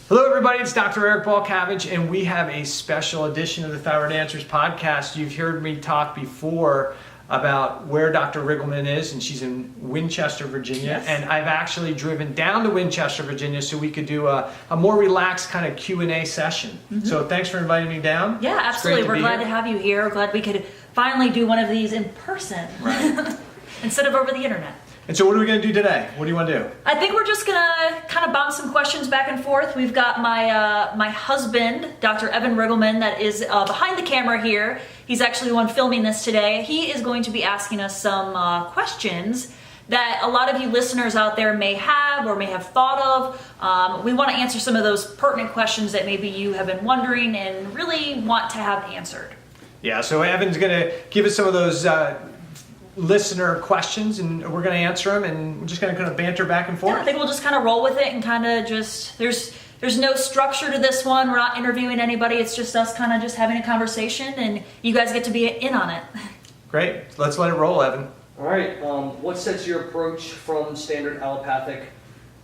Hello everybody, it's Dr. Eric Balcavage, and we have a special edition of the Thyroid Answers Podcast. You've heard me talk before about where Dr. Riggleman is, and she's in Winchester, Virginia. Yes. And I've actually driven down to Winchester, Virginia, so we could do a more relaxed kind of Q&A session. Mm-hmm. So thanks for inviting me down. Yeah, absolutely. We're glad to have you here. Glad we could finally do one of these in person, right, instead of over the internet. And so what are we going to do today? What do you want to do? I think we're just going to kind of bounce some questions back and forth. We've got my husband, Dr. Evan Riggleman, that is behind the camera here. He's actually the one filming this today. He is going to be asking us some questions that a lot of you listeners out there may have or may have thought of. We want to answer some of those pertinent questions that maybe you have been wondering and really want to have answered. Yeah, so Evan's going to give us some of those listener questions, and we're going to answer them, and we're just going to kind of banter back and forth. Yeah, I think we'll just kind of roll with it and kind of just, there's no structure to this one. We're not interviewing anybody. It's just us kind of just having a conversation, and you guys get to be in on it. Great. Let's let it roll, Evan. All right. What sets your approach from standard allopathic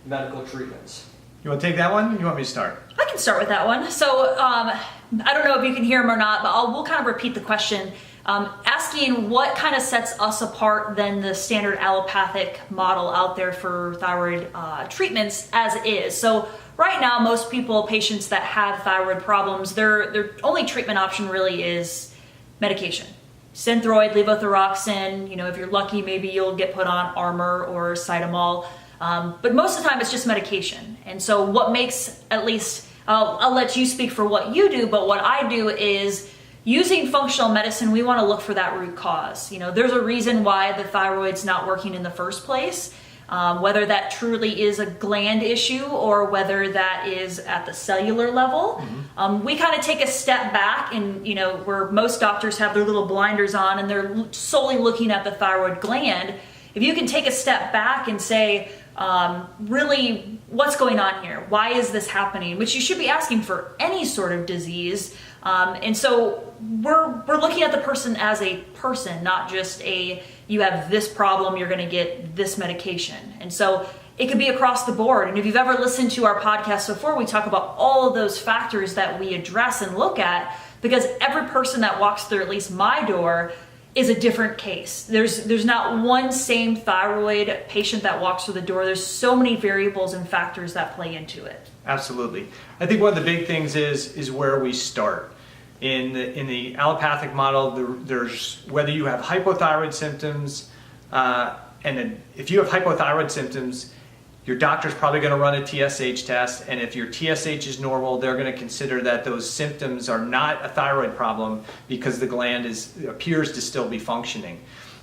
medical treatments? You want to take that one? You want me to start? I can start with that one. So I don't know if you can hear him or not, but we'll kind of repeat the question. Asking what kind of sets us apart than the standard allopathic model out there for thyroid treatments as is. So right now, most patients that have thyroid problems, their only treatment option really is medication. Synthroid, levothyroxine, if you're lucky, maybe you'll get put on Armour or Cytomol. But most of the time it's just medication. And so what makes, at least, I'll let you speak for what you do, but what I do is using functional medicine, we want to look for that root cause. There's a reason why the thyroid's not working in the first place, whether that truly is a gland issue or whether that is at the cellular level. Mm-hmm. We kind of take a step back and, where most doctors have their little blinders on and they're solely looking at the thyroid gland. If you can take a step back and say, really, what's going on here? Why is this happening? Which you should be asking for any sort of disease. And so we're looking at the person as a person, not just you have this problem, you're going to get this medication. And so it could be across the board. And if you've ever listened to our podcast before, we talk about all of those factors that we address and look at, because every person that walks through at least my door is a different case. There's not one same thyroid patient that walks through the door. There's so many variables and factors that play into it. Absolutely. I think one of the big things is where we start. In the allopathic model, there's whether you have hypothyroid symptoms, and if you have hypothyroid symptoms, your doctor's probably going to run a TSH test, and if your TSH is normal, they're going to consider that those symptoms are not a thyroid problem because the gland appears to still be functioning.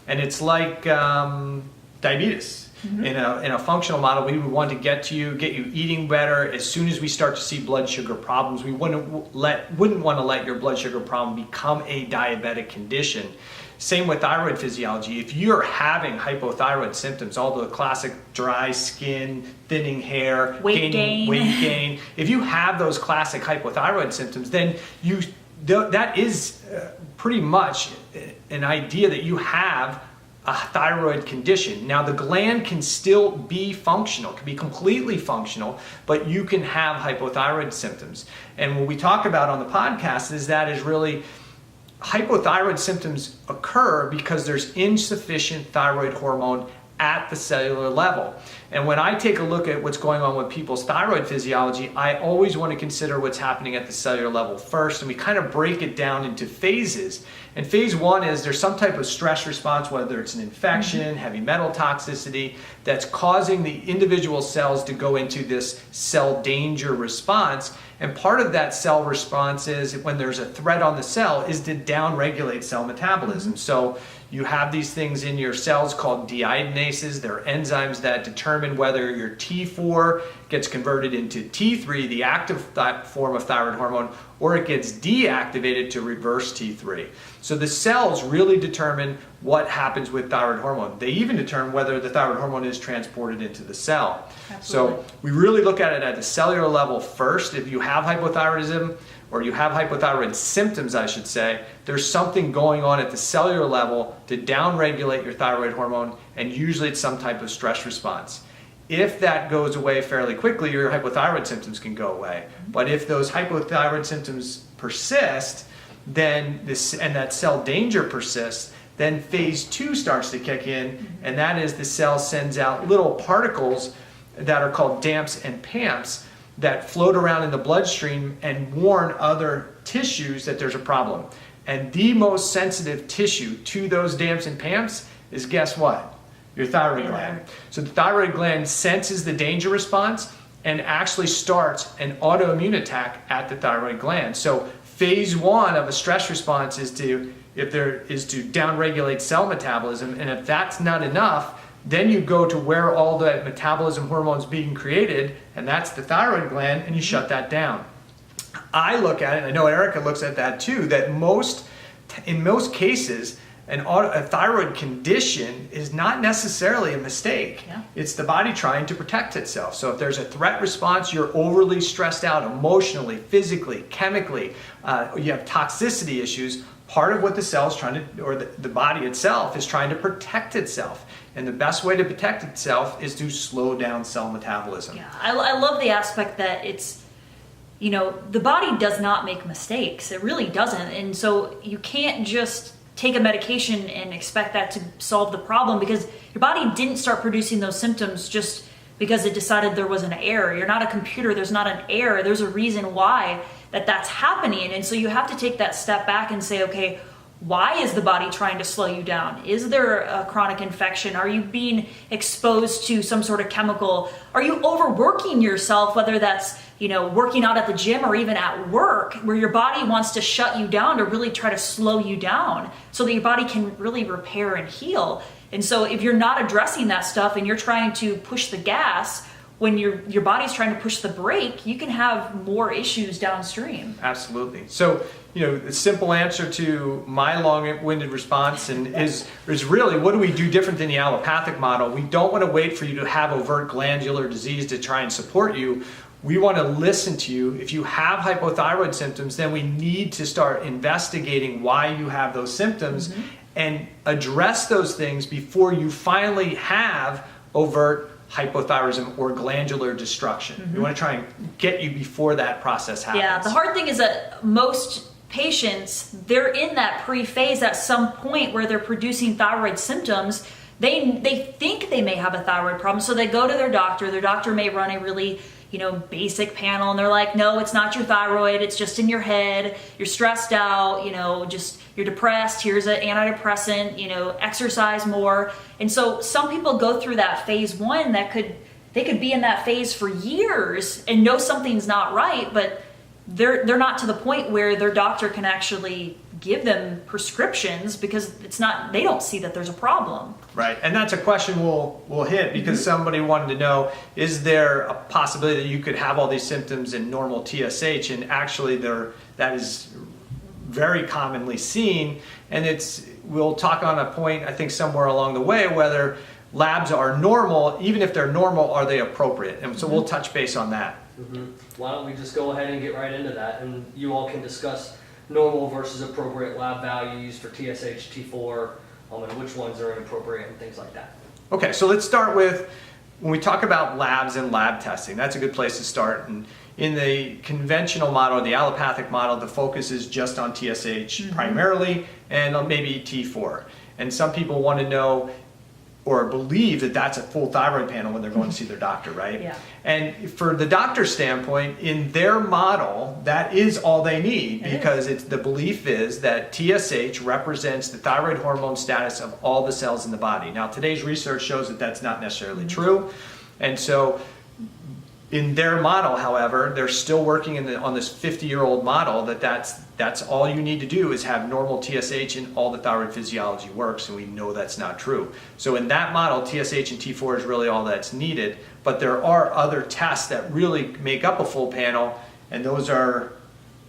And it's like diabetes. Mm-hmm. In a functional model, we would want to get you eating better. As soon as we start to see blood sugar problems, we wouldn't want to let your blood sugar problem become a diabetic condition. Same with thyroid physiology. If you're having hypothyroid symptoms, all the classic dry skin, thinning hair, weight gain, if you have those classic hypothyroid symptoms, then that is pretty much an idea that you have a thyroid condition. Now, the gland can still be functional, can be completely functional, but you can have hypothyroid symptoms. And what we talk about on the podcast is really hypothyroid symptoms occur because there's insufficient thyroid hormone at the cellular level. And when I take a look at what's going on with people's thyroid physiology, I always want to consider what's happening at the cellular level first, and we kind of break it down into phases. And phase one is there's some type of stress response, whether it's an infection, heavy metal toxicity, that's causing the individual cells to go into this cell danger response. And part of that cell response is when there's a threat on the cell is to downregulate cell metabolism. Mm-hmm. So you have these things in your cells called deiodinases. They're enzymes that determine whether your T4 gets converted into T3, the active form of thyroid hormone, or it gets deactivated to reverse T3. So the cells really determine what happens with thyroid hormone. They even determine whether the thyroid hormone is transported into the cell. Absolutely. So we really look at it at the cellular level first. If you have hypothyroidism, or you have hypothyroid symptoms, I should say, there's something going on at the cellular level to downregulate your thyroid hormone, and usually it's some type of stress response. if that goes away fairly quickly, your hypothyroid symptoms can go away. But if those hypothyroid symptoms persist, then and that cell danger persists, then phase 2 starts to kick in, and that is the cell sends out little particles that are called DAMPs and PAMPs that float around in the bloodstream and warn other tissues that there's a problem. And the most sensitive tissue to those DAMPs and PAMPs is, guess what? Your thyroid gland. So the thyroid gland senses the danger response and actually starts an autoimmune attack at the thyroid gland. So phase 1 of a stress response is to downregulate cell metabolism, and if that's not enough, then you go to where all the metabolism hormones being created, and that's the thyroid gland, and you shut that down. I look at it, and I know Erica looks at that too, that in most cases, a thyroid condition is not necessarily a mistake. Yeah. It's the body trying to protect itself. So if there's a threat response, you're overly stressed out emotionally, physically, chemically, you have toxicity issues, part of what the cell is trying to, or the body itself is trying to protect itself. And the best way to protect itself is to slow down cell metabolism. Yeah, I love the aspect that it's, the body does not make mistakes. It really doesn't. And so you can't just take a medication and expect that to solve the problem, because your body didn't start producing those symptoms just because it decided there was an error. You're not a computer. There's not an error. There's a reason why that's happening. And so you have to take that step back and say, okay, why is the body trying to slow you down? Is there a chronic infection? Are you being exposed to some sort of chemical? Are you overworking yourself, whether that's working out at the gym or even at work, where your body wants to shut you down to really try to slow you down so that your body can really repair and heal? And so if you're not addressing that stuff and you're trying to push the gas when your body's trying to push the brake, you can have more issues downstream. Absolutely. So, the simple answer to my long-winded response is really, what do we do different than the allopathic model? We don't want to wait for you to have overt glandular disease to try and support you. We want to listen to you. If you have hypothyroid symptoms, then we need to start investigating why you have those symptoms and address those things before you finally have overt hypothyroidism or glandular destruction. We want to try and get you before that process happens. Yeah, the hard thing is that most patients, they're in that pre-phase at some point where they're producing thyroid symptoms. They think they may have a thyroid problem, so they go to their doctor. Their doctor may run a really basic panel, and they're like, no, it's not your thyroid, it's just in your head, you're stressed out, you're depressed, here's an antidepressant, exercise more. And so some people go through that phase 1 they could be in that phase for years and know something's not right, but they're not to the point where their doctor can actually give them prescriptions because they don't see that there's a problem. Right, and that's a question we'll hit because somebody wanted to know, is there a possibility that you could have all these symptoms in normal TSH? And actually that is very commonly seen, and we'll talk on a point, I think, somewhere along the way, whether labs are normal. Even if they're normal, are they appropriate? And so we'll touch base on that. Why don't we just go ahead and get right into that, and you all can discuss normal versus appropriate lab values for TSH, T4, and which ones are inappropriate and things like that. Okay, so let's start with, when we talk about labs and lab testing, that's a good place to start. And in the conventional model, the allopathic model, the focus is just on TSH primarily, and on maybe T4. And some people want to know or believe that that's a full thyroid panel when they're going to see their doctor, right? Yeah. And for the doctor's standpoint, in their model, that is all they need, because the belief is that TSH represents the thyroid hormone status of all the cells in the body. Now, today's research shows that that's not necessarily true. And so in their model, however, they're still working on this 50-year-old model that's all you need to do is have normal TSH and all the thyroid physiology works, and we know that's not true. So in that model, TSH and T4 is really all that's needed, but there are other tests that really make up a full panel, and those are,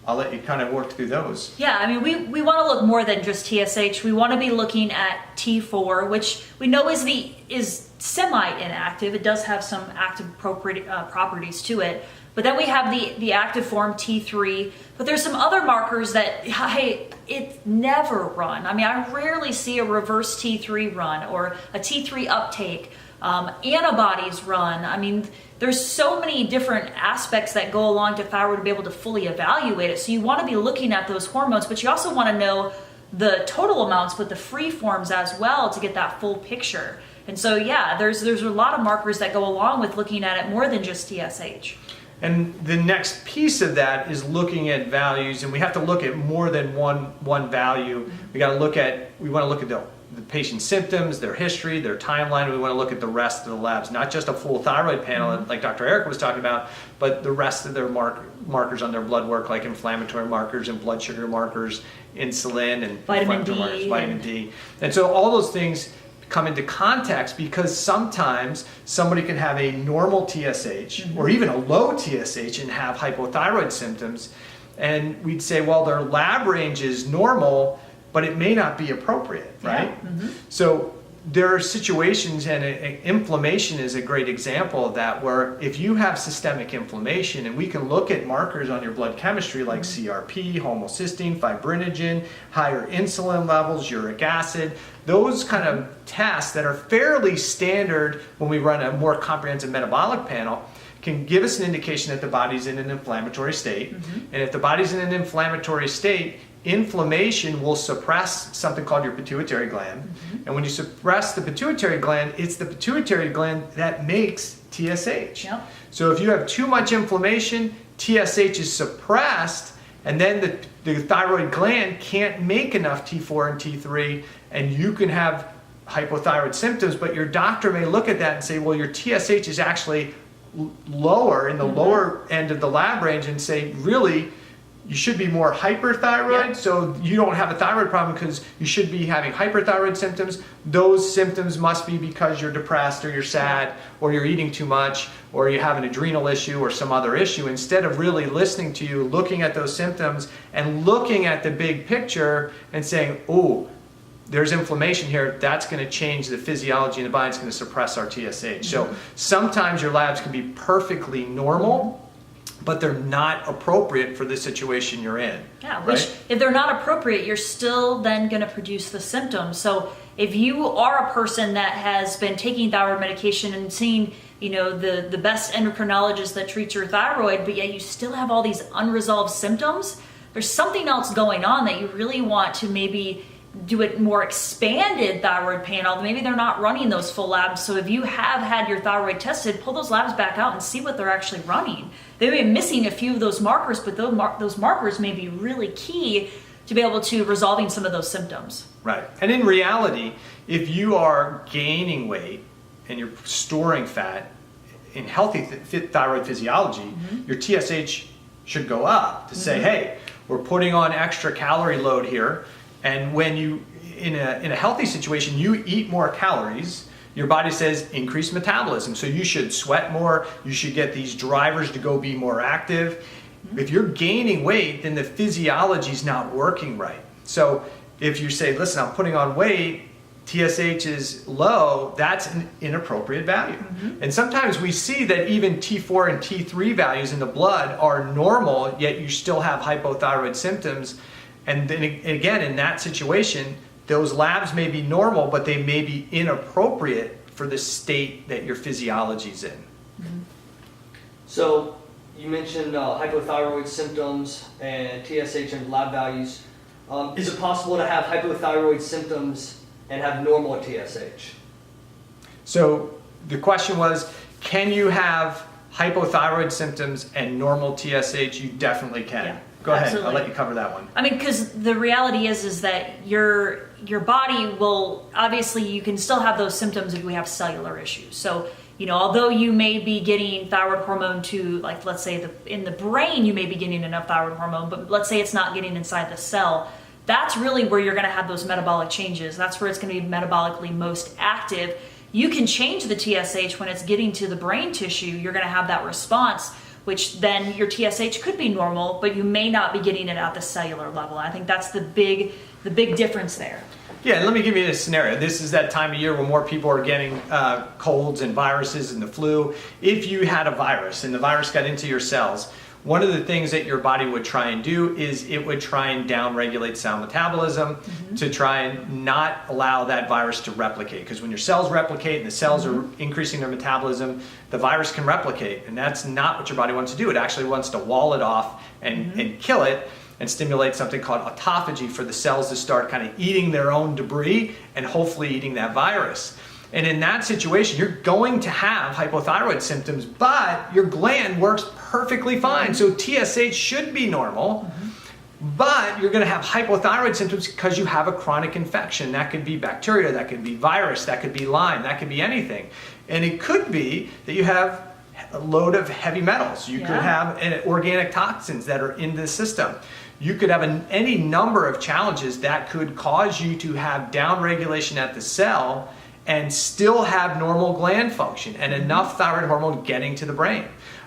I'll let you kind of work through those. Yeah, I mean, we want to look more than just TSH. We want to be looking at T4, which we know is semi-inactive. It does have some active properties to it. But then we have the active form T3. But there's some other markers that, it's never run. I mean, I rarely see a reverse T3 run or a T3 uptake. antibodies run. I mean, there's so many different aspects that go along to thyroid to be able to fully evaluate it. So you want to be looking at those hormones, but you also want to know the total amounts, but the free forms as well to get that full picture. And so, yeah, there's a lot of markers that go along with looking at it more than just TSH. And the next piece of that is looking at values, and we have to look at more than one value. We want to look at the patient's symptoms, their history, their timeline. We want to look at the rest of the labs, not just a full thyroid panel like Dr. Eric was talking about, but the rest of their markers on their blood work, like inflammatory markers and blood sugar markers, insulin and vitamin D, markers, vitamin D. And so all those things come into context because sometimes somebody can have a normal TSH or even a low TSH and have hypothyroid symptoms. And we'd say, well, their lab range is normal, but it may not be appropriate, right? Yeah. So there are situations, and inflammation is a great example of that, where if you have systemic inflammation, and we can look at markers on your blood chemistry like CRP, homocysteine, fibrinogen, higher insulin levels, uric acid, those kind of tests that are fairly standard when we run a more comprehensive metabolic panel can give us an indication that the body's in an inflammatory state. And if the body's in an inflammatory state, inflammation will suppress something called your pituitary gland. And when you suppress the pituitary gland, it's the pituitary gland that makes TSH. Yep. So if you have too much inflammation, TSH is suppressed, and then the thyroid gland can't make enough T4 and T3, and you can have hypothyroid symptoms, but your doctor may look at that and say, well, your TSH is actually lower, in the lower end of the lab range, and say, really, you should be more hyperthyroid, so you don't have a thyroid problem because you should be having hyperthyroid symptoms. Those symptoms must be because you're depressed or you're sad or you're eating too much or you have an adrenal issue or some other issue. Instead of really listening to you, looking at those symptoms and looking at the big picture and saying, oh, there's inflammation here, that's going to change the physiology in the body, it's going to suppress our TSH. So sometimes your labs can be perfectly normal, but they're not appropriate for the situation you're in. Yeah, which if they're not appropriate, you're still then going to produce the symptoms. So if you are a person that has been taking thyroid medication and seeing, the best endocrinologist that treats your thyroid, but yet you still have all these unresolved symptoms, there's something else going on that you really want to maybe do a more expanded thyroid panel. Maybe they're not running those full labs. So if you have had your thyroid tested, pull those labs back out and see what they're actually running. They may be missing a few of those markers, but those markers may be really key to be able to resolving some of those symptoms. Right. And in reality, if you are gaining weight and you're storing fat in healthy thyroid physiology, your TSH should go up to say, hey, we're putting on extra calorie load here. And when you, in a healthy situation, you eat more calories, your body says increase metabolism. So you should sweat more, you should get these drivers to go be more active. If you're gaining weight, then the physiology is not working right. So if you say, listen, I'm putting on weight, TSH is low, that's an inappropriate value. And sometimes we see that even T4 and T3 values in the blood are normal, yet you still have hypothyroid symptoms. And then again, in that situation, those labs may be normal, but they may be inappropriate for the state that your physiology is in. So you mentioned hypothyroid symptoms and TSH and lab values. Is it possible to have hypothyroid symptoms and have normal TSH? So the question was, can you have hypothyroid symptoms and normal TSH? You definitely can. Yeah. Go ahead, Absolutely. I'll let you cover that one. I mean, because the reality is that your body will, obviously you can still have those symptoms if we have cellular issues. So, although you may be getting thyroid hormone to, like, let's say in the brain you may be getting enough thyroid hormone, but let's say it's not getting inside the cell, that's really where you're going to have those metabolic changes. That's where it's going to be metabolically most active. You can change the TSH when it's getting to the brain tissue. You're going to have that response, which then your TSH could be normal, but you may not be getting it at the cellular level. I think that's the big difference there. Yeah, let me give you a scenario. This is that time of year when more people are getting colds and viruses and the flu. If you had a virus and the virus got into your cells, one of the things that your body would try and do is it would try and downregulate cell metabolism to try and not allow that virus to replicate. Because when your cells replicate and the cells are increasing their metabolism, the virus can replicate. And that's not what your body wants to do. It actually wants to wall it off and kill it and stimulate something called autophagy for the cells to start kind of eating their own debris and hopefully eating that virus. And in that situation, you're going to have hypothyroid symptoms, but your gland works perfectly fine. So TSH should be normal, but you're going to have hypothyroid symptoms because you have a chronic infection. That could be bacteria, that could be virus, that could be Lyme, that could be anything. And it could be that you have a load of heavy metals. You could have organic toxins that are in the system. You could have any number of challenges that could cause you to have downregulation at the cell and still have normal gland function and enough thyroid hormone getting to the brain.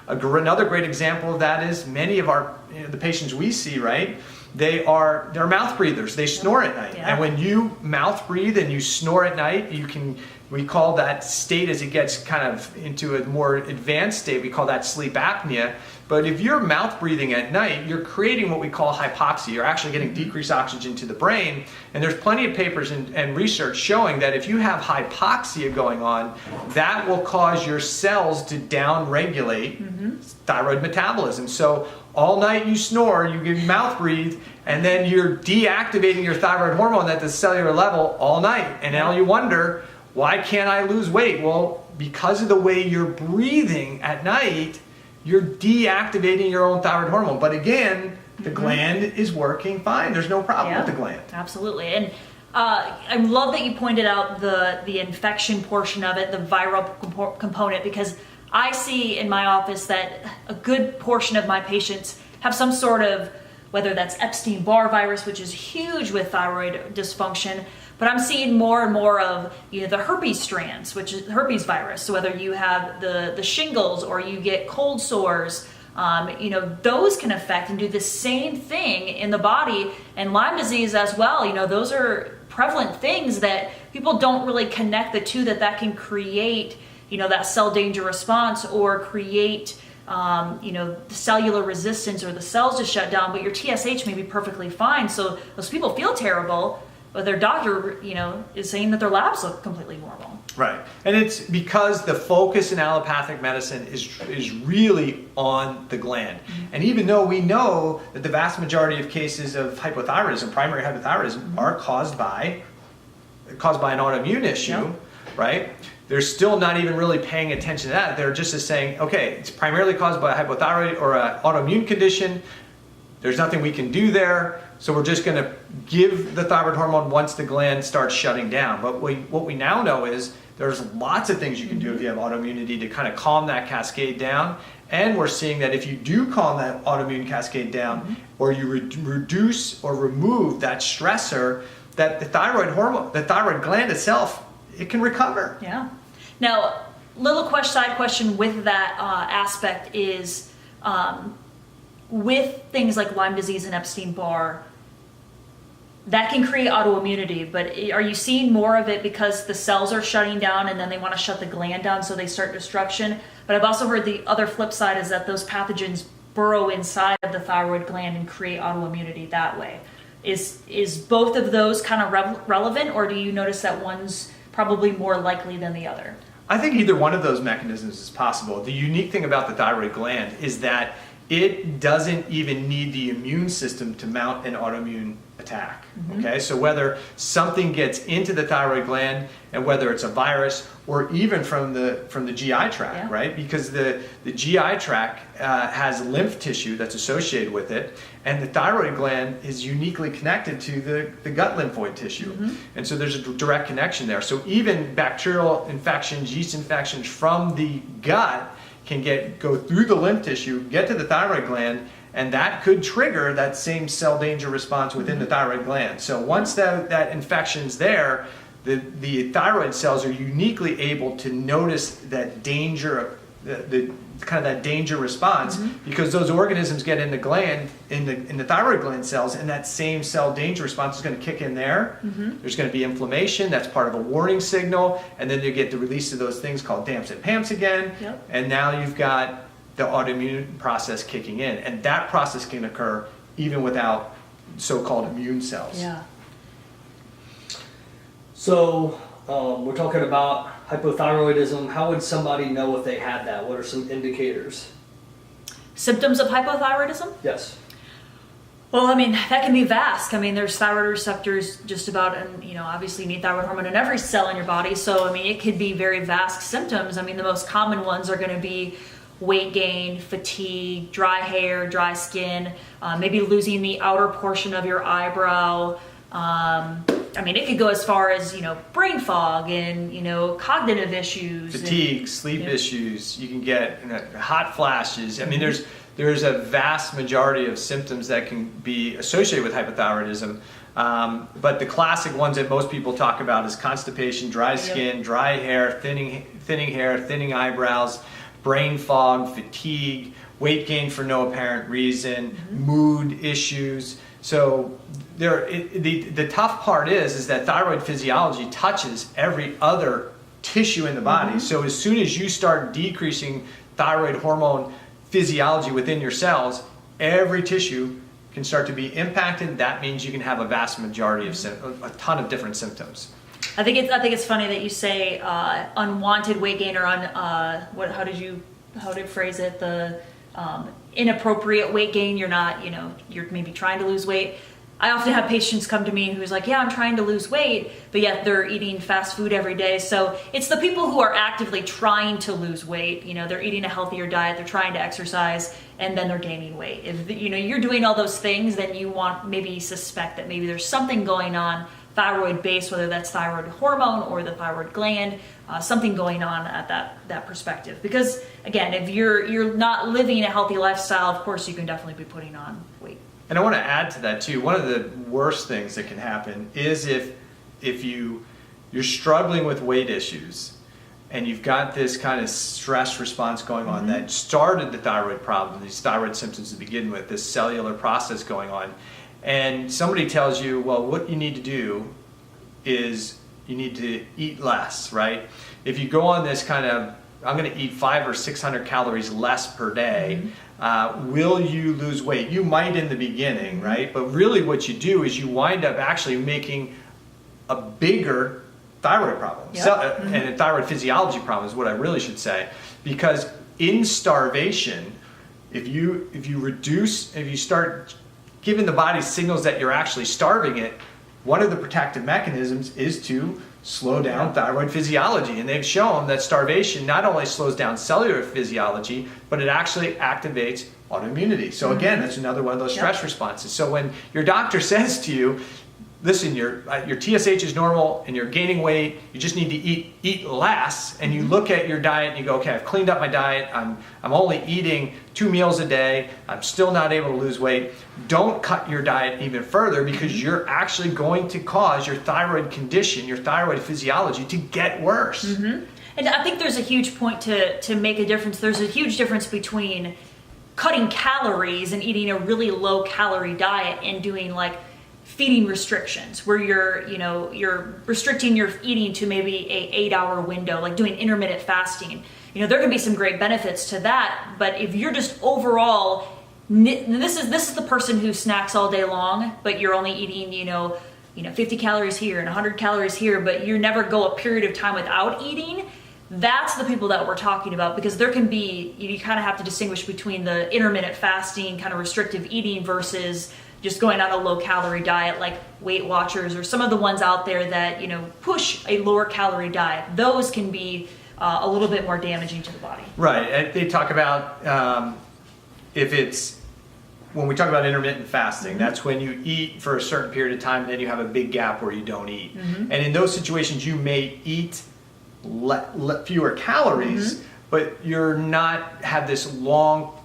Another great example of that is many of our the patients we see, right? They're mouth breathers. They snore at night, and when you mouth breathe and you snore at night, we call that state, as it gets kind of into a more advanced state, we call that sleep apnea. But if you're mouth breathing at night, you're creating what we call hypoxia. You're actually getting decreased oxygen to the brain. And there's plenty of papers and research showing that if you have hypoxia going on, that will cause your cells to downregulate thyroid metabolism. So all night you snore, you mouth breathe, and then you're deactivating your thyroid hormone at the cellular level all night. And now you wonder, why can't I lose weight? Well, because of the way you're breathing at night, you're deactivating your own thyroid hormone. But again, the gland is working fine. There's no problem with the gland. Absolutely. And I love that you pointed out the infection portion of it, the viral component, because I see in my office that a good portion of my patients have some sort of, whether that's Epstein-Barr virus, which is huge with thyroid dysfunction, but I'm seeing more and more of the herpes strands, which is herpes virus. So whether you have the shingles or you get cold sores, those can affect and do the same thing in the body. And Lyme disease as well. Those are prevalent things that people don't really connect the two, that can create, that cell danger response or create, cellular resistance, or the cells just shut down, but your TSH may be perfectly fine. So those people feel terrible, but their doctor, is saying that their labs look completely normal. Right. And it's because the focus in allopathic medicine is really on the gland. And even though we know that the vast majority of cases of hypothyroidism, primary hypothyroidism, are caused by an autoimmune issue, right? They're still not even really paying attention to that. They're just saying, okay, it's primarily caused by a hypothyroid or an autoimmune condition. There's nothing we can do there. So we're just going to give the thyroid hormone once the gland starts shutting down. But what we now know is there's lots of things you can do if you have autoimmunity to kind of calm that cascade down. And we're seeing that if you do calm that autoimmune cascade down, or you reduce or remove that stressor, that the thyroid hormone, the thyroid gland itself, it can recover. Yeah. Now, side question with that aspect is, with things like Lyme disease and Epstein-Barr, that can create autoimmunity, but are you seeing more of it because the cells are shutting down and then they want to shut the gland down so they start destruction? But I've also heard the other flip side is that those pathogens burrow inside of the thyroid gland and create autoimmunity that way. Is both of those kind of relevant, or do you notice that one's probably more likely than the other? I think either one of those mechanisms is possible. The unique thing about the thyroid gland is that it doesn't even need the immune system to mount an autoimmune attack. Okay, so whether something gets into the thyroid gland, and whether it's a virus or even from the GI tract, right? Because the GI tract has lymph tissue that's associated with it, and the thyroid gland is uniquely connected to the gut lymphoid tissue. And so there's a direct connection there. So even bacterial infections, yeast infections from the gut can go through the lymph tissue, get to the thyroid gland, and that could trigger that same cell danger response within the thyroid gland. So once that infection's there, the thyroid cells are uniquely able to notice that danger, the kind of that danger response, because those organisms get in the gland, in the thyroid gland cells, and that same cell danger response is going to kick in there. There's going to be inflammation. That's part of a warning signal, and then you get the release of those things called DAMPs and PAMPs again. And now you've got the autoimmune process kicking in. And that process can occur even without so-called immune cells. Yeah. So we're talking about hypothyroidism. How would somebody know if they had that? What are some indicators? Symptoms of hypothyroidism? Yes. Well, I mean, that can be vast. I mean, there's thyroid receptors just about, and obviously you need thyroid hormone in every cell in your body. So, I mean, it could be very vast symptoms. I mean, the most common ones are going to be weight gain, fatigue, dry hair, dry skin, maybe losing the outer portion of your eyebrow. I mean, it could go as far as, brain fog and, cognitive issues. Fatigue, sleep issues. You can get hot flashes. I mean, there's a vast majority of symptoms that can be associated with hypothyroidism. But the classic ones that most people talk about is constipation, dry skin, dry hair, thinning hair, thinning eyebrows, brain fog, fatigue, weight gain for no apparent reason, mood issues. So the tough part is that thyroid physiology touches every other tissue in the body. So as soon as you start decreasing thyroid hormone physiology within your cells, every tissue can start to be impacted. That means you can have a vast majority of a ton of different symptoms. I think it's funny that you say unwanted weight gain or how did you phrase it? The inappropriate weight gain. You're not, you're maybe trying to lose weight. I often have patients come to me who's like, yeah, I'm trying to lose weight, but yet they're eating fast food every day. So it's the people who are actively trying to lose weight. They're eating a healthier diet, they're trying to exercise, and then they're gaining weight. If you're doing all those things, then you want maybe suspect that maybe there's something going on thyroid based, whether that's thyroid hormone or the thyroid gland, something going on at that perspective. Because again, if you're not living a healthy lifestyle, of course you can definitely be putting on weight. And I want to add to that too. One of the worst things that can happen is if you're struggling with weight issues and you've got this kind of stress response going on that started the thyroid problem, these thyroid symptoms to begin with, this cellular process going on, and somebody tells you, well, what you need to do is you need to eat less, right? If you go on this kind of, I'm going to eat 500 or 600 calories less per day, will you lose weight? You might in the beginning, right? But really what you do is you wind up actually making a bigger thyroid problem. And a thyroid physiology problem is what I really should say. Because in starvation, if you start giving the body signals that you're actually starving it, one of the protective mechanisms is to slow down thyroid physiology. And they've shown that starvation not only slows down cellular physiology, but it actually activates autoimmunity. So again, that's another one of those stress responses. So when your doctor says to you, listen, your TSH is normal and you're gaining weight, you just need to eat less, and you look at your diet and you go, okay, I've cleaned up my diet, I'm only eating 2 meals a day, I'm still not able to lose weight. Don't cut your diet even further, because you're actually going to cause your thyroid condition, your thyroid physiology to get worse. And I think there's a huge point to make a difference. There's a huge difference between cutting calories and eating a really low calorie diet and doing like feeding restrictions, where you're restricting your eating to maybe a 8-hour window, like doing intermittent fasting. There can be some great benefits to that, but if you're just overall, this is the person who snacks all day long, but you're only eating 50 calories here and 100 calories here, but you never go a period of time without eating. That's the people that we're talking about, because there can be, you kind of have to distinguish between the intermittent fasting kind of restrictive eating versus just going on a low calorie diet, like Weight Watchers or some of the ones out there that push a lower calorie diet. Those can be a little bit more damaging to the body. Right. They talk about when we talk about intermittent fasting, that's when you eat for a certain period of time, and then you have a big gap where you don't eat. And in those situations, you may eat fewer calories, but you're not have this long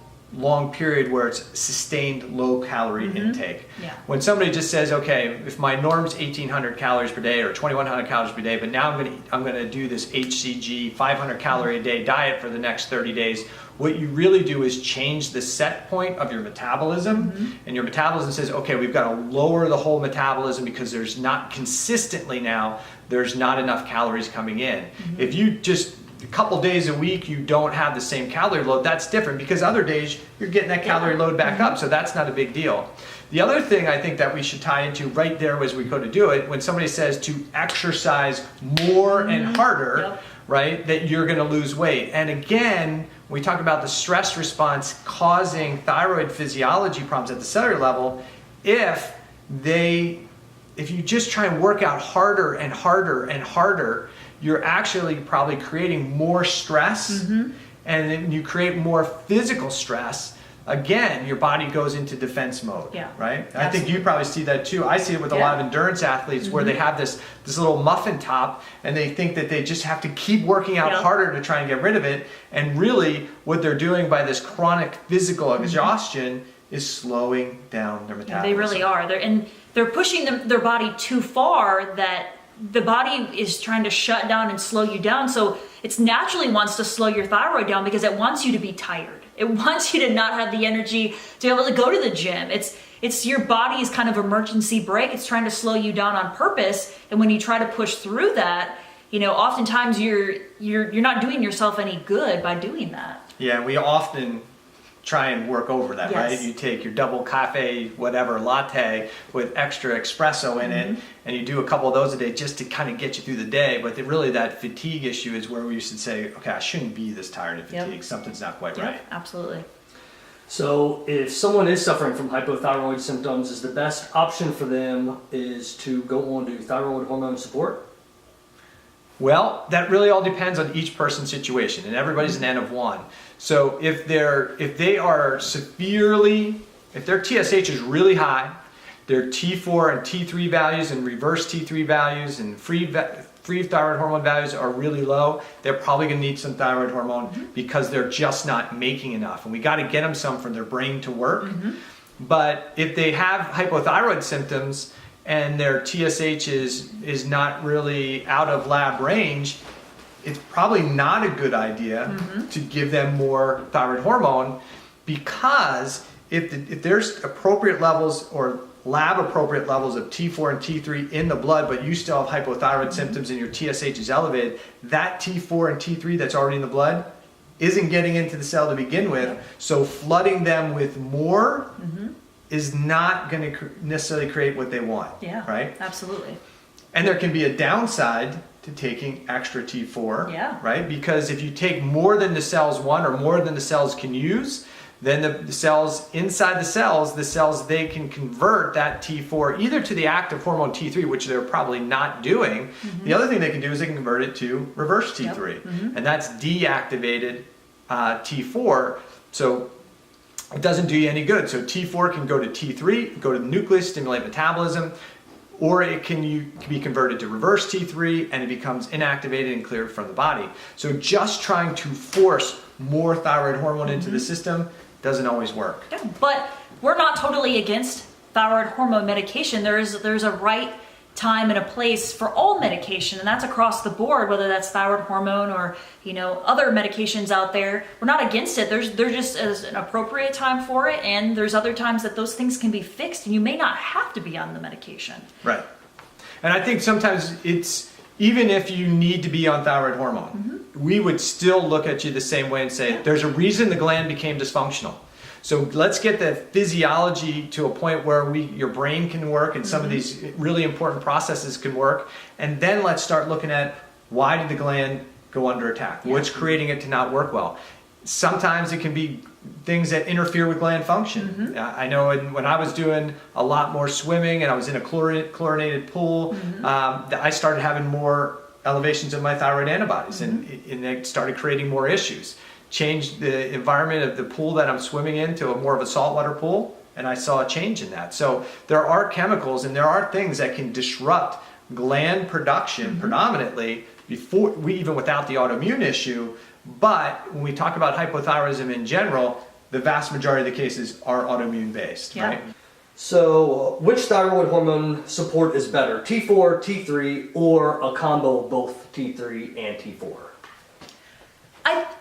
period where it's sustained low calorie intake. When somebody just says, okay, if my norm's 1,800 calories per day or 2,100 calories per day, but now I'm going to do this HCG 500 calorie a day diet for the next 30 days, what you really do is change the set point of your metabolism, and your metabolism says, okay, we've got to lower the whole metabolism because there's not enough calories coming in. If you just a couple days a week you don't have the same calorie load, that's different, because other days you're getting that calorie load back up, so that's not a big deal. The other thing I think that we should tie into right there as we go to do it, when somebody says to exercise more and harder, right, that you're going to lose weight. And again, we talk about the stress response causing thyroid physiology problems at the cellular level. If you just try and work out harder and harder and harder, you're actually probably creating more stress, and then you create more physical stress. Again, your body goes into defense mode, right? Absolutely. I think you probably see that too. I see it with a lot of endurance athletes where they have this little muffin top, and they think that they just have to keep working out harder to try and get rid of it. And really, what they're doing by this chronic physical exhaustion is slowing down their metabolism. They really are. They're pushing their body too far, that the body is trying to shut down and slow you down. So it naturally wants to slow your thyroid down because it wants you to be tired. It wants you to not have the energy to be able to go to the gym. It's your body's kind of emergency brake. It's trying to slow you down on purpose. And when you try to push through that, oftentimes you're not doing yourself any good by doing that. Yeah, we often try and work over that, right? You take your double cafe, whatever, latte with extra espresso in it, and you do a couple of those a day just to kind of get you through the day. But really that fatigue issue is where we should say, okay, I shouldn't be this tired of fatigue. Something's not quite right. Absolutely. So if someone is suffering from hypothyroid symptoms, is the best option for them is to go on to thyroid hormone support? Well, that really all depends on each person's situation, and everybody's an N of 1. So if their TSH is really high, their T4 and T3 values and reverse T3 values and free thyroid hormone values are really low, they're probably going to need some thyroid hormone because they're just not making enough. And we got to get them some for their brain to work. But if they have hypothyroid symptoms and their TSH is not really out of lab range, it's probably not a good idea to give them more thyroid hormone, because if there's appropriate levels or lab appropriate levels of T4 and T3 in the blood, but you still have hypothyroid symptoms and your TSH is elevated, that T4 and T3 that's already in the blood isn't getting into the cell to begin with. So flooding them with more is not going to necessarily create what they want. Right? Absolutely. And there can be a downside to taking extra T4, right? Because if you take more than the cells want or more than the cells can use, then the cells inside the cells, they can convert that T4 either to the active hormone T3, which they're probably not doing. The other thing they can do is they can convert it to reverse T3, and that's deactivated T4. So it doesn't do you any good. So T4 can go to T3, go to the nucleus, stimulate metabolism, or it can be converted to reverse T3 and it becomes inactivated and cleared from the body. So just trying to force more thyroid hormone into the system doesn't always work. But we're not totally against thyroid hormone medication. There's a right time and a place for all medication, and that's across the board, whether that's thyroid hormone or other medications out there. We're not against it. There's just an appropriate time for it, and there's other times that those things can be fixed and you may not have to be on the medication. Right. And I think sometimes it's, even if you need to be on thyroid hormone, we would still look at you the same way and say, there's a reason the gland became dysfunctional. So let's get the physiology to a point where your brain can work and some of these really important processes can work. And then let's start looking at, why did the gland go under attack? What's creating it to not work well? Sometimes it can be things that interfere with gland function. I know when I was doing a lot more swimming and I was in a chlorinated pool, I started having more elevations of my thyroid antibodies, and it started creating more issues. Changed the environment of the pool that I'm swimming in to more of a saltwater pool, and I saw a change in that. So there are chemicals and there are things that can disrupt gland production predominantly even without the autoimmune issue. But when we talk about hypothyroidism in general, the vast majority of the cases are autoimmune based, right? So which thyroid hormone support is better, T4, T3, or a combo of both T3 and T4?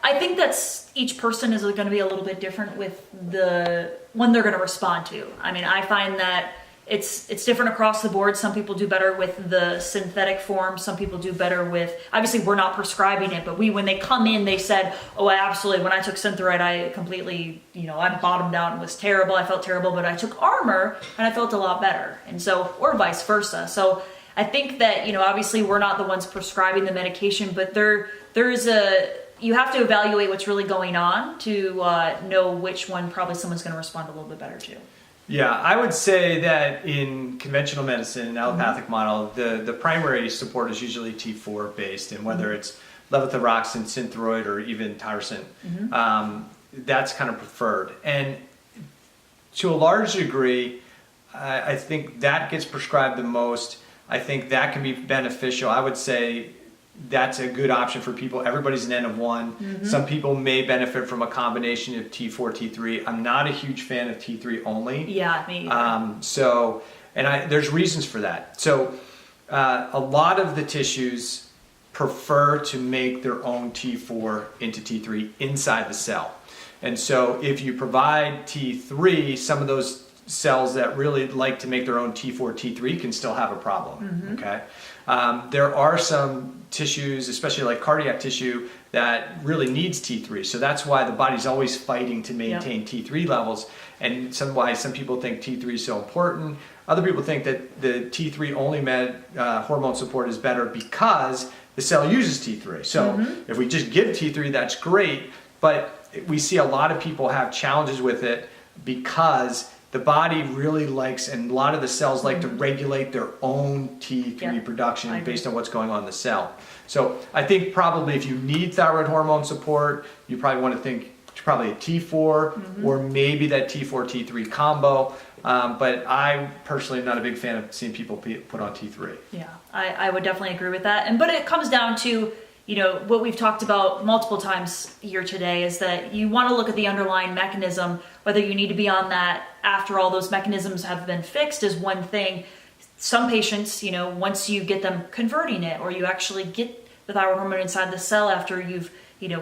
I think that's, each person is going to be a little bit different with the one they're going to respond to. I mean, I find that it's different across the board. Some people do better with the synthetic form. Some people do better with, obviously we're not prescribing it, but when they come in, they said, oh, absolutely, when I took Synthroid, I completely, I bottomed out and was terrible. I felt terrible, but I took Armor and I felt a lot better. And so, or vice versa. So I think that, obviously we're not the ones prescribing the medication, but you have to evaluate what's really going on to know which one probably someone's going to respond a little bit better to. Yeah, I would say that in conventional medicine, an allopathic model, the primary support is usually T4 based, and whether it's levothyroxine, Synthroid, or even tyrosine, that's kind of preferred. And to a large degree, I think that gets prescribed the most. I think that can be beneficial. I would say that's a good option for people. Everybody's an N of one. Some people may benefit from a combination of T4, T3. I'm not a huge fan of T3 only. Yeah, me either. There's reasons for that. So a lot of the tissues prefer to make their own T4 into T3 inside the cell. And so if you provide T3, some of those cells that really like to make their own T4, T3 can still have a problem, okay? There are some tissues, especially like cardiac tissue, that really needs T3. So that's why the body's always fighting to maintain T3 levels. And why some people think T3 is so important. Other people think that the T3 only hormone support is better because the cell uses T3. So if we just give T3, that's great. But we see a lot of people have challenges with it because the body really likes, and a lot of the cells like to regulate their own T3 production based on what's going on in the cell. So I think probably if you need thyroid hormone support, you probably want to think probably a T4 or maybe that T4, T3 combo. But I personally am not a big fan of seeing people put on T3. Yeah, I would definitely agree with that. But it comes down to, what we've talked about multiple times here today is that you want to look at the underlying mechanism. Whether you need to be on that after all those mechanisms have been fixed is one thing. Some patients, once you get them converting it, or you actually get the thyroid hormone inside the cell after you've,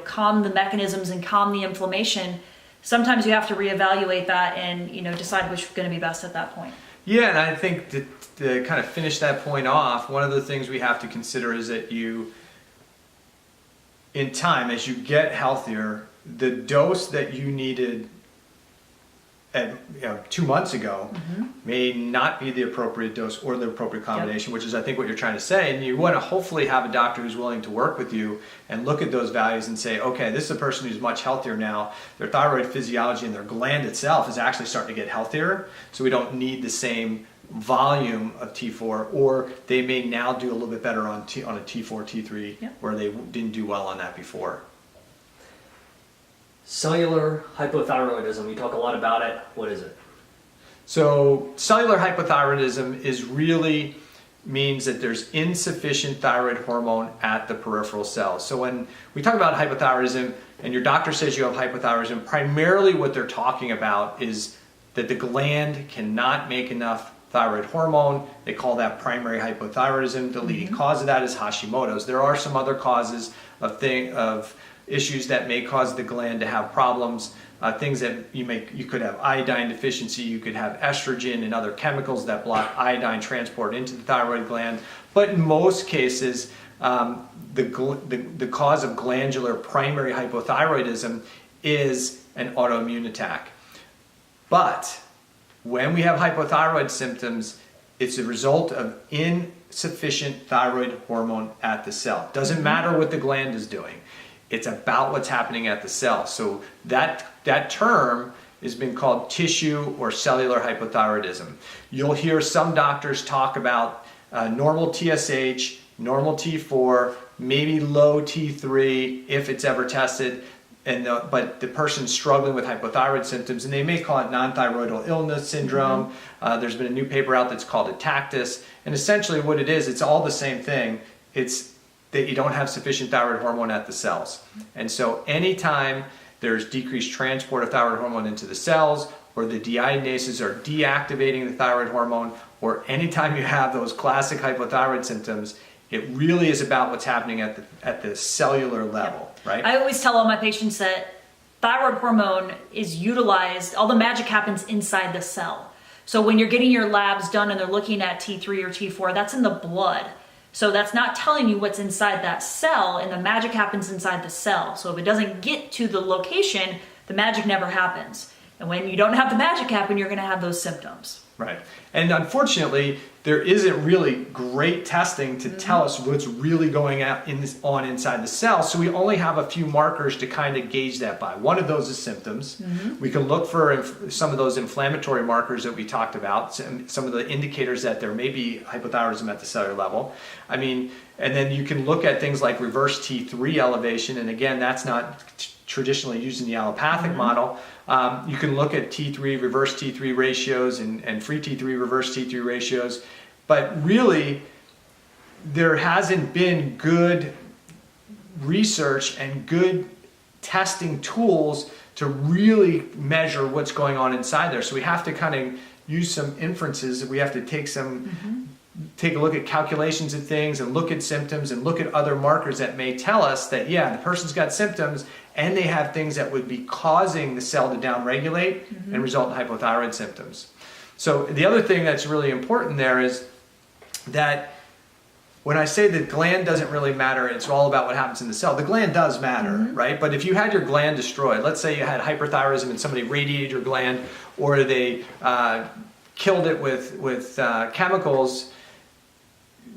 calmed the mechanisms and calmed the inflammation, sometimes you have to reevaluate that and, decide which is going to be best at that point. Yeah, and I think to kind of finish that point off, one of the things we have to consider is that in time, as you get healthier, the dose that you needed 2 months ago may not be the appropriate dose or the appropriate combination, which is I think what you're trying to say. And you want to hopefully have a doctor who's willing to work with you and look at those values and say, okay, this is a person who's much healthier now. Their thyroid physiology and their gland itself is actually starting to get healthier, so we don't need the same volume of T4, or they may now do a little bit better on a T4, T3 where they didn't do well on that before. Cellular hypothyroidism, you talk a lot about it. What is it? So cellular hypothyroidism means that there's insufficient thyroid hormone at the peripheral cells. So when we talk about hypothyroidism and your doctor says you have hypothyroidism, primarily what they're talking about is that the gland cannot make enough thyroid hormone. They call that primary hypothyroidism. The leading cause of that is Hashimoto's. There are some other causes of issues that may cause the gland to have problems. Things that you could have iodine deficiency, you could have estrogen and other chemicals that block iodine transport into the thyroid gland. But in most cases, the cause of glandular primary hypothyroidism is an autoimmune attack. But when we have hypothyroid symptoms, it's a result of insufficient thyroid hormone at the cell. Doesn't matter what the gland is doing. It's about what's happening at the cell. So that term has been called tissue or cellular hypothyroidism. You'll hear some doctors talk about normal TSH, normal T4, maybe low T3 if it's ever tested. But the person's struggling with hypothyroid symptoms, and they may call it non-thyroidal illness syndrome. There's been a new paper out that's called Atactus, and essentially what it is, it's all the same thing. It's that you don't have sufficient thyroid hormone at the cells. And so anytime there's decreased transport of thyroid hormone into the cells, or the deiodinases are deactivating the thyroid hormone, or anytime you have those classic hypothyroid symptoms, it really is about what's happening at the cellular level, right? I always tell all my patients that thyroid hormone is utilized, all the magic happens inside the cell. So when you're getting your labs done and they're looking at T3 or T4, that's in the blood. So that's not telling you what's inside that cell, and the magic happens inside the cell. So if it doesn't get to the location, the magic never happens. And when you don't have the magic happen, you're going to have those symptoms. Right. And unfortunately, there isn't really great testing to tell us what's really going on inside the cell. So we only have a few markers to kind of gauge that by. One of those is symptoms. We can look for some of those inflammatory markers that we talked about, some of the indicators that there may be hypothyroidism at the cellular level. I mean, and then you can look at things like reverse T3 elevation. And again, that's not traditionally used in the allopathic model. You can look at T3, reverse T3 ratios and free T3, reverse T3 ratios. But really, there hasn't been good research and good testing tools to really measure what's going on inside there. So we have to kind of use some inferences. We have to take a look at calculations of things and look at symptoms and look at other markers that may tell us that, yeah, the person's got symptoms and they have things that would be causing the cell to downregulate and result in hypothyroid symptoms. So the other thing that's really important there is that when I say the gland doesn't really matter, it's all about what happens in the cell. The gland does matter, right? But if you had your gland destroyed, let's say you had hyperthyroidism and somebody radiated your gland, or they killed it with chemicals,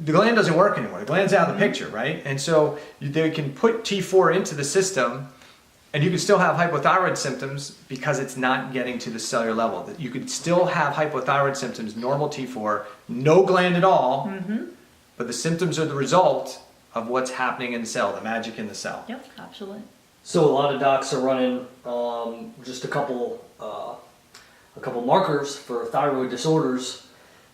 the gland doesn't work anymore. The gland's out of the picture, right? And so they can put T4 into the system, and you can still have hypothyroid symptoms because it's not getting to the cellular level. You could still have hypothyroid symptoms, normal T4, no gland at all, but the symptoms are the result of what's happening in the cell, the magic in the cell. Yep, absolutely. So a lot of docs are running just a couple markers for thyroid disorders.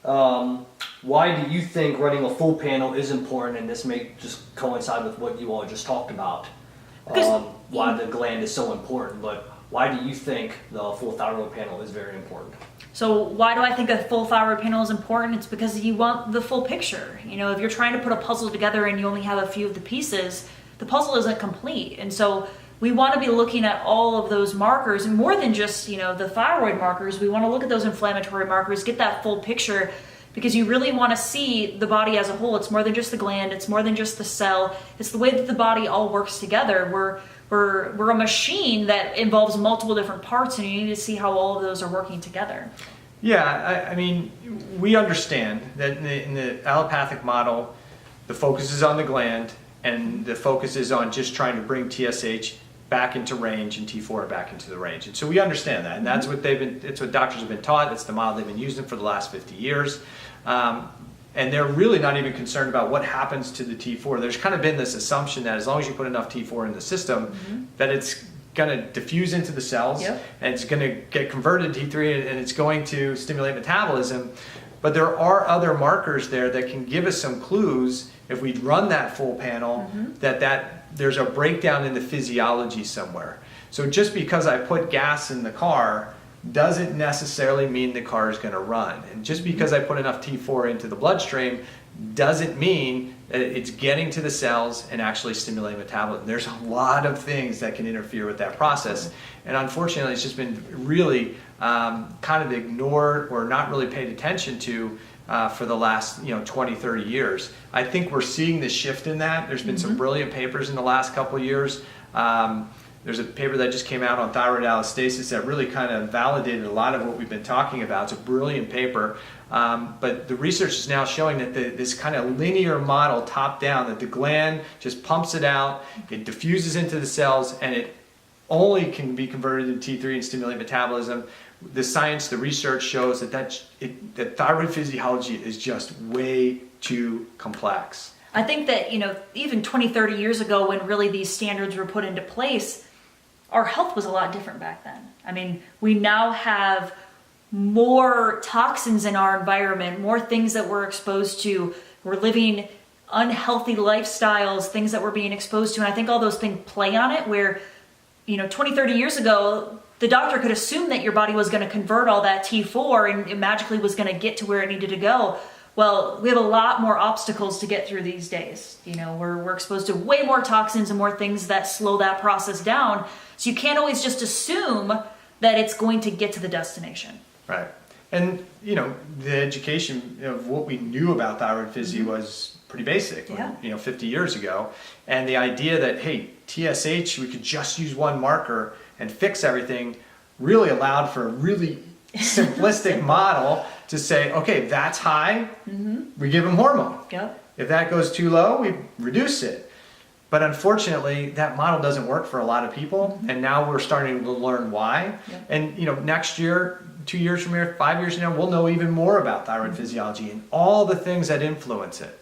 Why do you think running a full panel is important? And this may just coincide with what you all just talked about. Why the gland is so important, but why do you think the full thyroid panel is very important? So why do I think a full thyroid panel is important? It's because you want the full picture. You know, if you're trying to put a puzzle together and you only have a few of the pieces, the puzzle isn't complete. And so we want to be looking at all of those markers, and more than just, you know, the thyroid markers. We want to look at those inflammatory markers, get that full picture, because you really want to see the body as a whole. It's more than just the gland. It's more than just the cell. It's the way that the body all works together. We're a machine that involves multiple different parts, and you need to see how all of those are working together. Yeah, I mean, we understand that in the allopathic model, the focus is on the gland, and the focus is on just trying to bring TSH back into range and T4 back into the range. And so we understand that, and that's what it's what doctors have been taught. It's the model they've been using for the last 50 years. And they're really not even concerned about what happens to the T4. There's kind of been this assumption that as long as you put enough T4 in the system, that it's going to diffuse into the cells, and it's going to get converted to T3, and it's going to stimulate metabolism. But there are other markers there that can give us some clues if we run that full panel that there's a breakdown in the physiology somewhere. So just because I put gas in the car doesn't necessarily mean the car is going to run. And just because I put enough T4 into the bloodstream doesn't mean that it's getting to the cells and actually stimulating metabolism. There's a lot of things that can interfere with that process. And unfortunately, it's just been really kind of ignored or not really paid attention to for the last 20, 30 years. I think we're seeing the shift in that. There's been some brilliant papers in the last couple of years. There's a paper that just came out on thyroid allostasis that really kind of validated a lot of what we've been talking about. It's a brilliant paper. But the research is now showing that this kind of linear model, top down, that the gland just pumps it out, it diffuses into the cells, and it only can be converted into T3 and stimulate metabolism. The science, the research shows that thyroid physiology is just way too complex. I think that, even 20, 30 years ago when really these standards were put into place, our health was a lot different back then. I mean, we now have more toxins in our environment, more things that we're exposed to. We're living unhealthy lifestyles, things that we're being exposed to. And I think all those things play on it where, 20, 30 years ago, the doctor could assume that your body was going to convert all that T4 and it magically was going to get to where it needed to go. Well, we have a lot more obstacles to get through these days. We're exposed to way more toxins and more things that slow that process down. So you can't always just assume that it's going to get to the destination. Right. And, the education of what we knew about thyroid physio was pretty basic, Yeah. 50 years ago. And the idea that, hey, TSH, we could just use one marker and fix everything really allowed for a really simplistic model to say, okay, that's high, we give them hormone. Yep. If that goes too low, we reduce it. But unfortunately, that model doesn't work for a lot of people, and now we're starting to learn why. Yep. And next year, 2 years from here, 5 years from now, we'll know even more about thyroid physiology and all the things that influence it.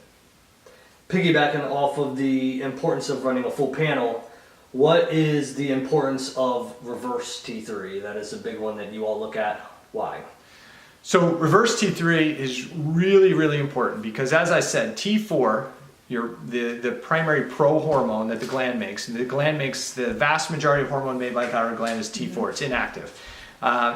Piggybacking off of the importance of running a full panel, what is the importance of reverse T3? That is a big one that you all look at. Why? So reverse T3 is really, really important because, as I said, T4, the primary pro-hormone that the gland makes, and the gland makes the vast majority of hormone made by the thyroid gland is T4. It's inactive.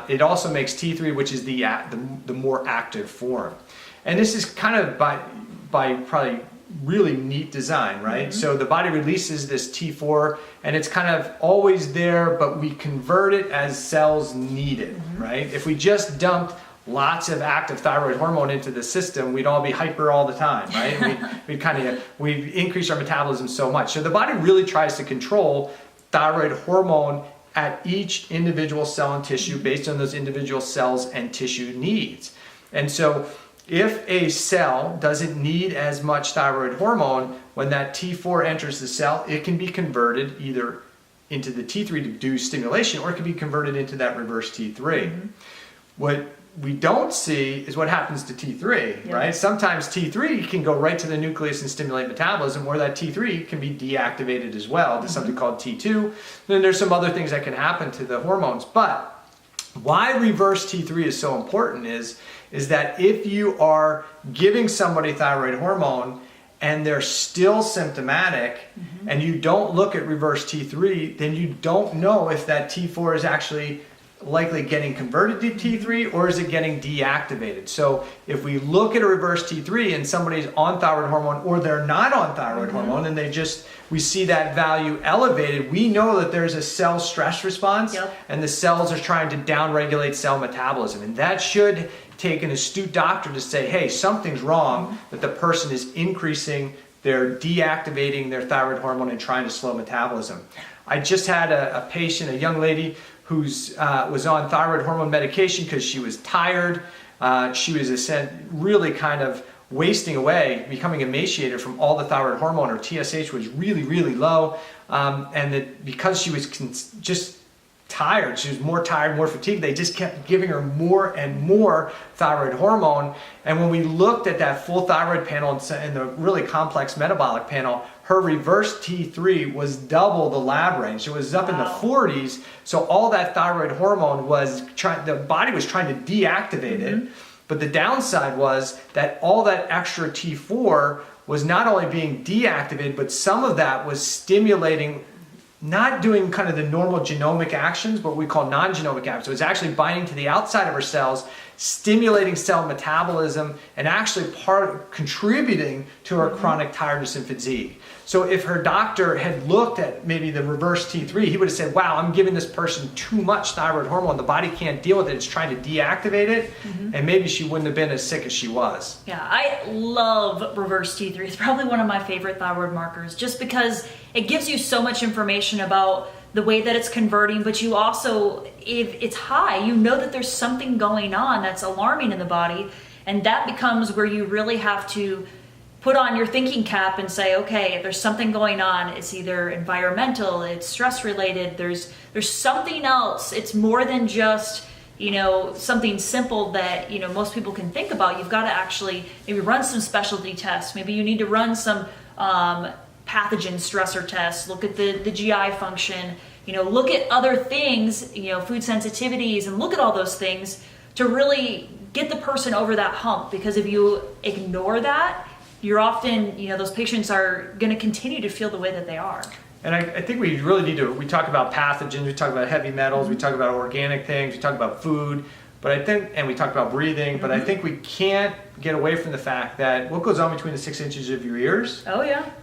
It also makes T3, which is the more active form. And this is kind of by probably really neat design, right? So the body releases this T4 and it's kind of always there, but we convert it as cells need it, right? If we just dumped lots of active thyroid hormone into the system, we'd all be hyper all the time, right? We'd increase our metabolism so much. So the body really tries to control thyroid hormone at each individual cell and tissue based on those individual cells and tissue needs. And so if a cell doesn't need as much thyroid hormone, when that T4 enters the cell, it can be converted either into the T3 to do stimulation, or it can be converted into that reverse T3. What we don't see is what happens to T3, right? Sometimes T3 can go right to the nucleus and stimulate metabolism, or that T3 can be deactivated as well to something called T2. Then there's some other things that can happen to the hormones. But why reverse T3 is so important is that if you are giving somebody thyroid hormone and they're still symptomatic and you don't look at reverse T3, then you don't know if that T4 is actually likely getting converted to T3 or is it getting deactivated. So if we look at a reverse T3 and somebody's on thyroid hormone or they're not on thyroid hormone and we see that value elevated, we know that there's a cell stress response and the cells are trying to downregulate cell metabolism. And that should take an astute doctor to say, hey, something's wrong, that the person is increasing, they're deactivating their thyroid hormone and trying to slow metabolism. I just had a patient, a young lady, who's was on thyroid hormone medication because she was tired. She was really kind of wasting away, becoming emaciated from all the thyroid hormone. Her TSH was really, really low. And that because she was just tired, she was more tired, more fatigued, they just kept giving her more and more thyroid hormone. And when we looked at that full thyroid panel and the really complex metabolic panel, her reverse T3 was double the lab range. It was up in the 40s. So all that thyroid hormone the body was trying to deactivate it. But the downside was that all that extra T4 was not only being deactivated, but some of that was stimulating, not doing kind of the normal genomic actions, but what we call non-genomic actions. So it's actually binding to the outside of our cells, stimulating cell metabolism, and actually contributing to her chronic tiredness and fatigue. So if her doctor had looked at maybe the reverse T3, he would have said, wow, I'm giving this person too much thyroid hormone. The body can't deal with it. It's trying to deactivate it. And maybe she wouldn't have been as sick as she was. Yeah, I love reverse T3. It's probably one of my favorite thyroid markers just because it gives you so much information about the way that it's converting, but you also, if it's high, you know that there's something going on that's alarming in the body, and that becomes where you really have to put on your thinking cap and say, okay, if there's something going on, it's either environmental, it's stress related, there's something else. It's more than just, something simple that, most people can think about. You've got to actually maybe run some specialty tests. Maybe you need to run some pathogen stressor tests, look at the GI function, look at other things, food sensitivities, and look at all those things to really get the person over that hump. Because if you ignore that, you're often, those patients are going to continue to feel the way that they are. And I think we really need to, we talk about pathogens, we talk about heavy metals, we talk about organic things, we talk about food, and we talk about breathing, but I think we can't get away from the fact that what goes on between the 6 inches of your ears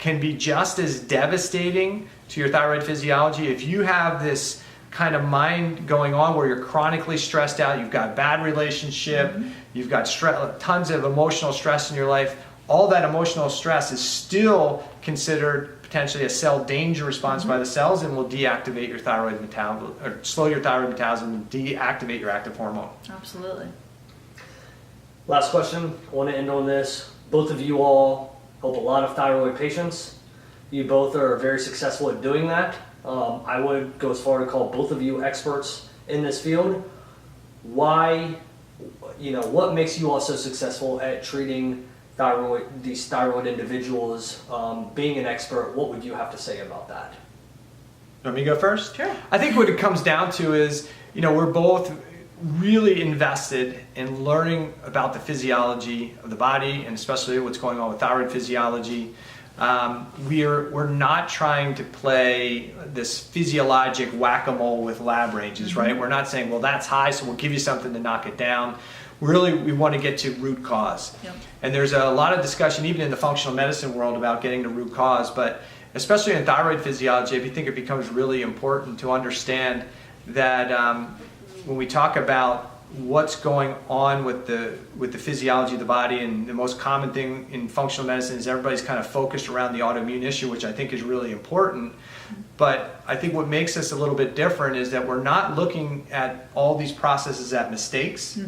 can be just as devastating to your thyroid physiology. If you have this kind of mind going on where you're chronically stressed out, you've got a bad relationship, you've got tons of emotional stress in your life, all that emotional stress is still considered potentially a cell danger response by the cells and will deactivate your thyroid metabolism, or slow your thyroid metabolism and deactivate your active hormone. Absolutely. Last question. I want to end on this. Both of you all help a lot of thyroid patients. You both are very successful at doing that. I would go as far to call both of you experts in this field. Why, what makes you all so successful at treating these thyroid individuals? Being an expert, what would you have to say about that? Want me to go first? Sure. I think what it comes down to is, we're both really invested in learning about the physiology of the body, and especially what's going on with thyroid physiology. We're not trying to play this physiologic whack-a-mole with lab ranges, right? We're not saying, well, that's high, so we'll give you something to knock it down. Really, we want to get to root cause. Yep. And there's a lot of discussion, even in the functional medicine world, about getting to root cause, but especially in thyroid physiology, I think it becomes really important to understand that when we talk about what's going on with the physiology of the body, and the most common thing in functional medicine is everybody's kind of focused around the autoimmune issue, which I think is really important. But I think what makes us a little bit different is that we're not looking at all these processes as mistakes.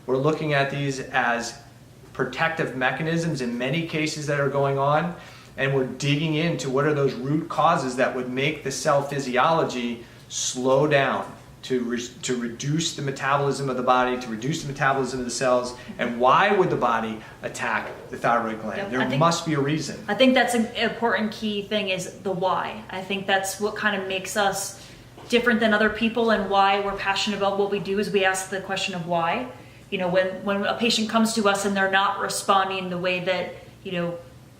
We're looking at these as protective mechanisms in many cases that are going on, and we're digging into what are those root causes that would make the cell physiology slow down, to reduce the metabolism of the body, to reduce the metabolism of the cells, and why would the body attack the thyroid gland? Yep. There must be a reason. I think that's an important key thing, is the why. I think that's what kind of makes us different than other people, and why we're passionate about what we do is we ask the question of why. When a patient comes to us and they're not responding the way that,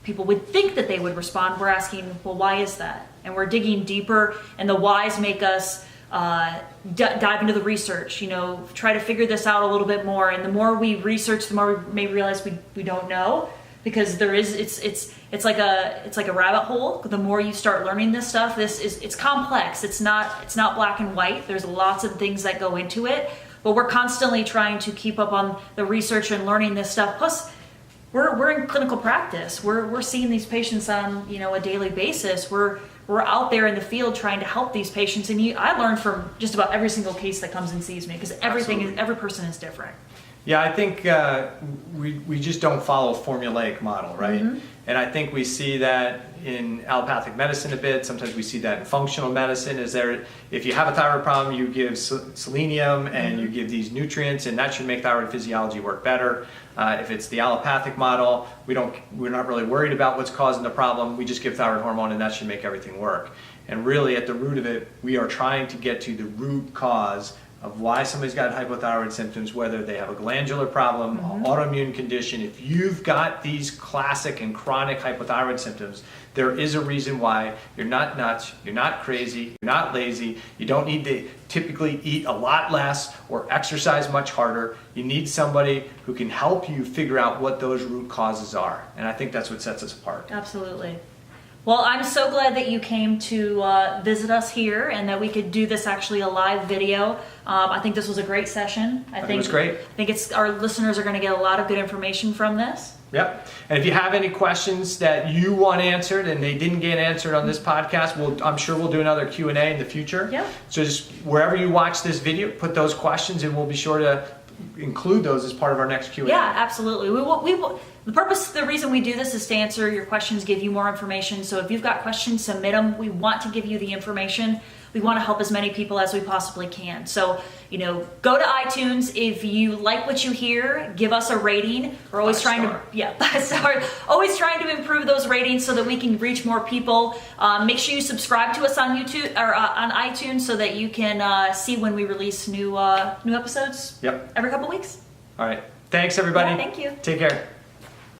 people would think that they would respond, we're asking, well, why is that? And we're digging deeper, and the whys make us dive into the research, try to figure this out a little bit more. And the more we research, the more we may realize we don't know, because it's like a rabbit hole. The more you start learning this stuff, it's complex. It's not black and white. There's lots of things that go into it, but we're constantly trying to keep up on the research and learning this stuff. Plus, we're in clinical practice. We're seeing these patients on a daily basis. We're out there in the field trying to help these patients, and I learn from just about every single case that comes and sees me, because every person is different. Yeah, I think we just don't follow a formulaic model, right? And I think we see that in allopathic medicine a bit. Sometimes we see that in functional medicine. If you have a thyroid problem, you give selenium and you give these nutrients, and that should make thyroid physiology work better. If it's the allopathic model, we're not really worried about what's causing the problem. We just give thyroid hormone, and that should make everything work. And really, at the root of it, we are trying to get to the root cause of why somebody's got hypothyroid symptoms, whether they have a glandular problem, an autoimmune condition. If you've got these classic and chronic hypothyroid symptoms, there is a reason why. You're not nuts, you're not crazy, you're not lazy, you don't need to typically eat a lot less or exercise much harder. You need somebody who can help you figure out what those root causes are. And I think that's what sets us apart. Absolutely. Well, I'm so glad that you came to visit us here, and that we could do this actually a live video. I think this was a great session. I think it was great. I think our listeners are going to get a lot of good information from this. Yep. And if you have any questions that you want answered and they didn't get answered on this podcast, I'm sure we'll do another Q&A in the future. Yeah. So just wherever you watch this video, put those questions, and we'll be sure to include those as part of our next Q&A. Yeah, absolutely. The reason we do this is to answer your questions, give you more information. So if you've got questions, submit them. We want to give you the information. We want to help as many people as we possibly can. So, go to iTunes. If you like what you hear, give us a rating. We're always trying always trying to improve those ratings so that we can reach more people. Make sure you subscribe to us on YouTube or on iTunes so that you can see when we release new episodes. Yep. Every couple weeks. All right. Thanks, everybody. Yeah, thank you. Take care.